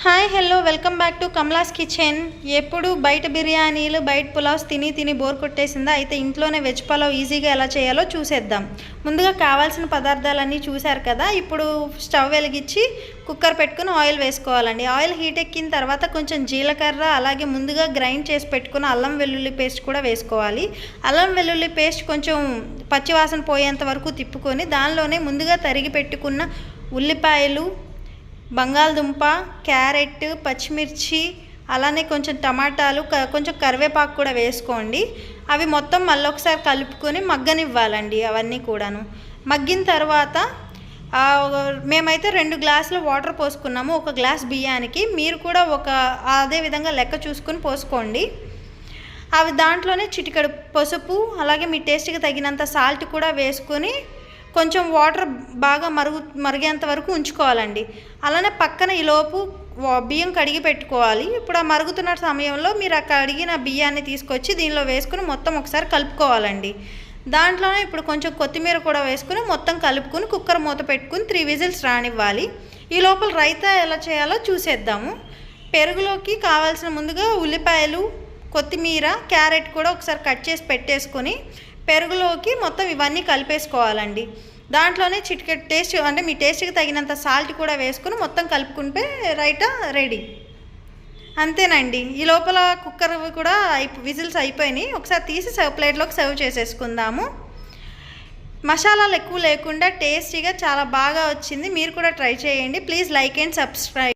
Hi hello welcome back to Kamala's kitchen. ఎప్పుడు బయట బిర్యానీలు బయట పులావ్స్ తిని బోర్ కొట్టేసిందా? అయితే ఇంట్లోనే వెజ్ పులావ్ ఈజీగా ఎలా చేయాలో చూసేద్దాం. ముందుగా కావాల్సిన పదార్థాలన్నీ చూశారు కదా. ఇప్పుడు స్టవ్ వెలిగించి కుక్కర్ పెట్టుకుని ఆయిల్ వేసుకోవాలండి. ఆయిల్ హీట్ ఎక్కిన తర్వాత కొంచెం జీలకర్ర, అలాగే ముందుగా గ్రైండ్ చేసి పెట్టుకున్న అల్లం వెల్లుల్లి పేస్ట్ కూడా వేసుకోవాలి. అల్లం వెల్లుల్లి పేస్ట్ కొంచెం పచ్చివాసన పోయేంత వరకు తిప్పుకొని దానిలోనే ముందుగా తరిగి పెట్టుకున్న ఉల్లిపాయలు, బంగాళదుంప, క్యారెట్, పచ్చిమిర్చి, అలానే కొంచెం టమాటాలు, కొంచెం కరివేపాకు కూడా వేసుకోండి. అవి మొత్తం మళ్ళీ ఒకసారి కలుపుకొని మగ్గనివ్వాలండి. అవన్నీ కూడాను మగ్గిన తర్వాత మేమైతే 2 గ్లాసుల వాటర్ పోసుకున్నాము ఒక గ్లాస్ బియ్యానికి. మీరు కూడా అదే విధంగా లెక్క చూసుకొని పోసుకోండి. అవి దాంట్లోనే చిటికెడు పసుపు, అలాగే మీ టేస్ట్కి తగినంత సాల్ట్ కూడా వేసుకొని కొంచెం వాటర్ బాగా మరిగేంత వరకు ఉంచుకోవాలండి. అలానే పక్కన ఈలోపు బియ్యం కడిగి పెట్టుకోవాలి. ఇప్పుడు ఆ మరుగుతున్న సమయంలో మీరు ఆ కడిగిన బియ్యాన్ని తీసుకొచ్చి దీనిలో వేసుకుని మొత్తం ఒకసారి కలుపుకోవాలండి. దాంట్లోనే ఇప్పుడు కొంచెం కొత్తిమీర కూడా వేసుకుని మొత్తం కలుపుకొని కుక్కర్ మూత పెట్టుకుని 3 విజిల్స్ రానివ్వాలి. ఈ లోపల రైతా ఎలా చేయాలో చూసేద్దాము. పెరుగులోకి కావాల్సిన ముందుగా ఉల్లిపాయలు, కొత్తిమీర, క్యారెట్ కూడా ఒకసారి కట్ చేసి పెట్టేసుకొని పెరుగులోకి మొత్తం ఇవన్నీ కలిపేసుకోవాలండి. దాంట్లోనే చిటికెట్ టేస్ట్ అంటే మీ టేస్ట్కి తగినంత సాల్ట్ కూడా వేసుకుని మొత్తం కలుపుకుంటే రైతా రెడీ. అంతేనండి. ఈ లోపల కుక్కర్ కూడా విజిల్స్ అయిపోయినాయి. ఒకసారి తీసి ప్లేట్లోకి సర్వ్ చేసేసుకుందాము. మసాలాలు ఎక్కువ లేకుండా టేస్టీగా చాలా బాగా వచ్చింది. మీరు కూడా ట్రై చేయండి. Please like and subscribe.